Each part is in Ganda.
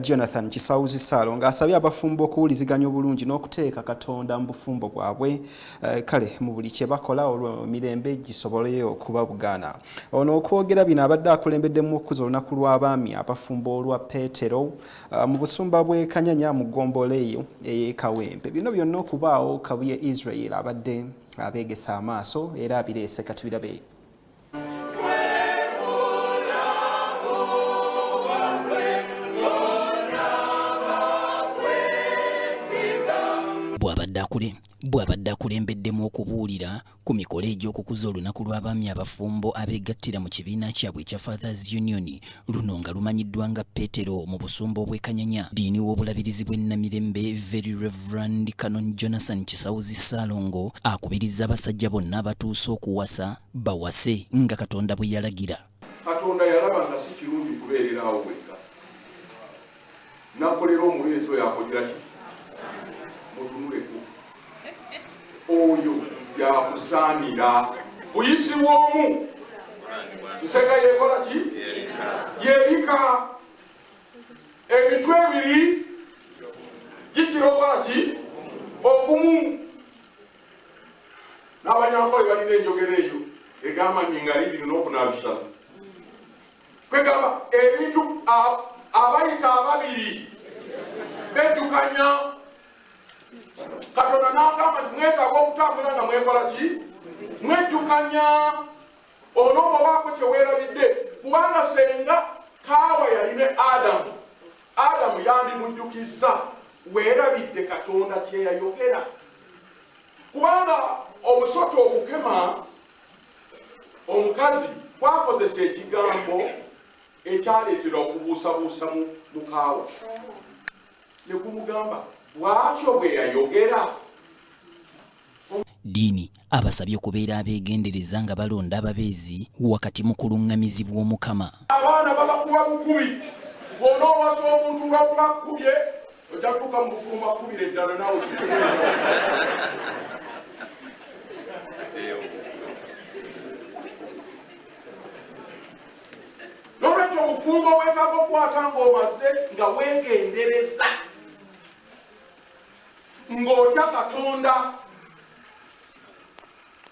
Jonathan Kisawuzi Ssaalongo ng'asabye abafumbo okuwuliziganya obulungi n'okuteeka Katonda mu bufumbo bwabwe kale mu buli kye bakola olwo mirembe gisobole okuba bugaana. Ono okwogera bino abadde akulembeddemu okukuza olunaku lw'abaami abafumbo olwa Peetero mu busumba bw'e Kanyanya mu ggombolola eyo ey'e Kawempe. Bino byonna okubaawo Kabuye Israel abadde abeegesa amaaso era abireese katubirabe. Bw'abadde akulembeddemu okubuulira ku mikolo egy'okukuza olunaku lw'abaami abafumbo abeegattira mu kibiina kyabwe ekya Fathers Union, luno nga lumanyiddwa nga Peetero mu busumba obw'e Kanyanya. Diini w'obulabirizi bw'e Namirembe Very Reverend Canon Jonathan Kisawuzi Ssaalongo akubiriza abasajja bonna abatuuse okuwasa bawase nga Katonda bwe yalagira. Katonda yalaba nga si kirungi kubeererawo wekka. Nakolera omubeezi oyo akogira ki? Mutunuleko. Oyo yakusaanira. Buyisibwa omu nsega yekola ki? Yeebika. Emitwe ebiri gikirokola ki? Ogumu. N'abanyankole balina enjogera eyo egamba nningali biri n'okunaabisala. Kwegamba ebintu abayita ababiri beddukanya. Katonda n'agamba nti mwetaaga okutambula nga mwekola ki? Mwejjukanya. Onoobaako kye weerabidde kubanga senga kaawa yali ne Adamu yandimujjukizza weerabidde Katonda kye yayogera. Kubanga omusota okukema omukazi gwakozesa ekigambo ekyaleetera okubuusabuusa mu kaawa. Ne gumugamba bw'atyo bwe yayogera. Diini abasabye okubeera abeegendereza nga balonda ababeezi wakati mu kuluŋŋamizibwa Omukama. Abaana babakuba bukubi. Bw'onoowasa omuntu lwakuba akubye ojja kutuuka mu bufumbo akubira eddala naawe kitegeeza. N'olwekyo obufumbo bwetaaga okukwata ng'omaze nga weegendereza. Ng'otya Katonda.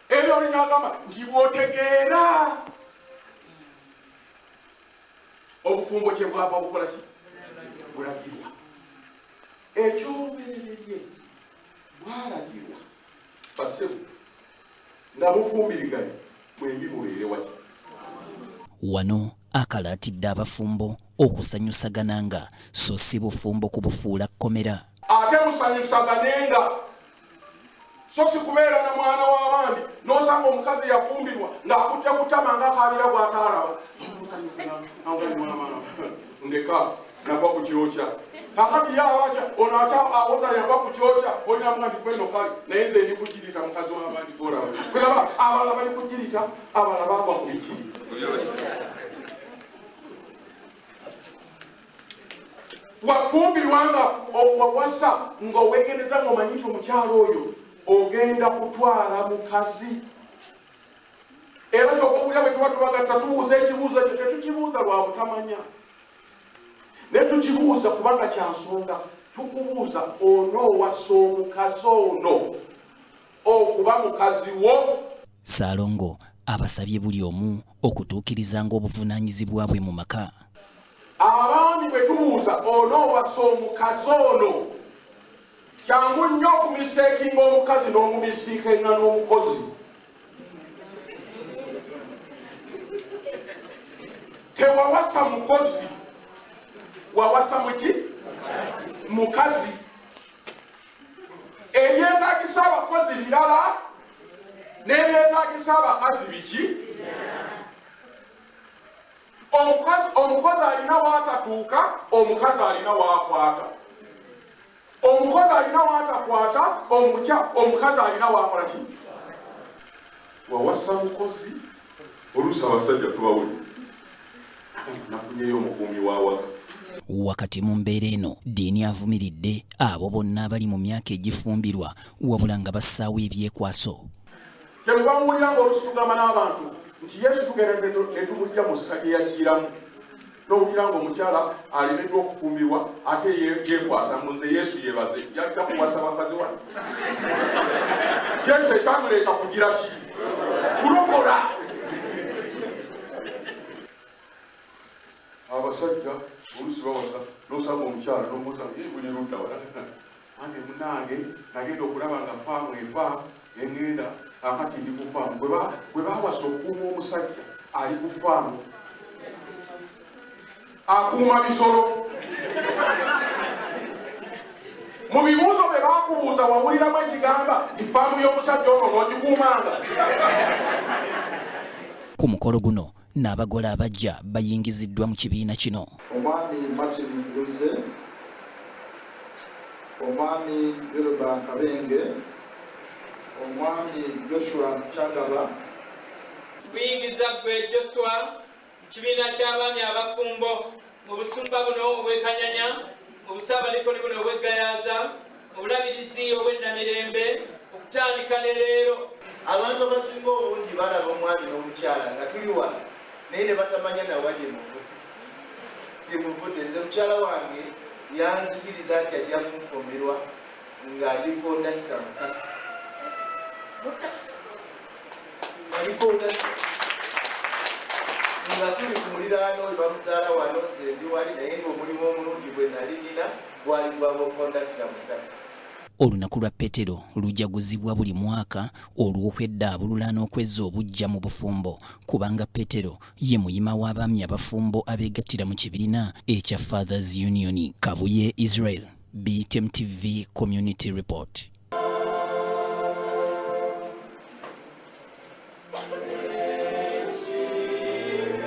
Ebyo byagamba nti bw'otegeera obufumbo kye bwava bukola ki? Bulagirwa. Eky'olubereberye bwalagirwa bassebo nga bufumbiriganye mwembi mubeere waki. Wano akalaatidde abafumbo okusanyusagananga so si bufumbo kubufuula kkomera. Ate musanyusaganenga so si kubeera na mwana w'abandi n'osanga omukazi yafumbirwa ng'akutte kutama ng'akaabira bw'ataalaba. Ndeka nava ku kyokya. Kakati yawaakya ono awoza yava ku kyokya onyamuga ndi kweno kali naye nze ndi kugirita mukazi w'abandi golaba. Kwelaba abalala bali kugirita abalala bagwa ku biki. Wafumbirwa nga wawasa ng'oweegeneza ng'omanyi nti omukyalo oyo ogenda kutwala mukazi. Era kyokubulya bwe tuba tubagatta tubuuza ekibuuzo ekyo tetukibuuza lwa butamanya. Ne tukibuuza kubanga kyansonga. Tukubuuza onoowasa omukazi ono okuba mukazi wo. Ssaalongo abasabye buli omu okutuukirizanga obuvunaanyizibwa bwe mu maka. Abaami bwe tubuuza onoowasa omukazi ono kyangu nnyo okumisteekinga omukazi n'omumisteekinga n'omukozi. Tewawasa mukozi, wawasa muki? Mukazi. Ebyetaagisa abakozi birala n'ebyetaagisa abakazi biki? Omukozi alina w'atatuuka, omukazi alina w'akwata. Omukozi alina w'atakwata, omukazi alina w'akola ki? Wawasa mukozi, oluusi abasajja tubawuli. Nafunyeyo omukuumi w'awaka. Wakati mu mbeera eno Diini avumiridde abo bonna abali mu myaka egifumbirwa wabula nga bassaawo ebyekwaso. Kyemuba muwulira ng'oluusi tugamba n'abantu nti Yesu tugenda ne tumujja mu ssa lye yajjiramu. n'owulira ng'omukyala alemeddwa okufumbirwa ate yekwasa mu nze Yesu yebaze yajja kuwasa bakazi wano. Yesu etamuleeta kugira ki? Kulokola. Abasajja oluusi bawasa n'osanga omukyala n'omuuza buli ludda wala ange munange nagenda okulaba nga faamu eva engenda akati ndi ku faamu bwe bawasa okuuma omusajja ali ku faamu akuuma bisolo. Mu bibuuzo bye baakubuuza wawuliramu ekigamba ifaamu y'omusajja ono n'ogikuumanga. Ku mukolo guno n'abagole abajja bayingiziddwa mu kibiina kino. Omwami Martin Luze, Omwami Yoruba Kabenge, Omwami Joshua Chagaba. Tuyingiza gwe Joshua mu kibiina ky'abaami abafumbo mu busumba buno obw'Ekanyanya, mu busaabalikoni buno obw'Egayaaza, mu bulabirizi obw'Ennamirembe, okutandika ne leero. Abantu abasinga obungi balaba omwami n'omukyala nga tuli wano naye ne batamanya nawa gyemuvudde. Nze mukyala wange yanzikiriza nti ajja kunfumbirwa ng'ali kondakita mu takisi. Ali kondakita nga tuli ku muliraano we bamuzaala wano nze ndi wali naye ng'omulimu omulungi gwe nali nina gwali gw'abakondakita mu takisi. Olunaku lwa Petero lujaguzibwa buli mwaka olw'okweddabulula n'okwezza obuggya mu bufumbo kubanga Petero ye muyima w'abaami abafumbo abeegattira mu kibiina ekya Fathers Union. Kabuye Israel, BTM TV Community Report.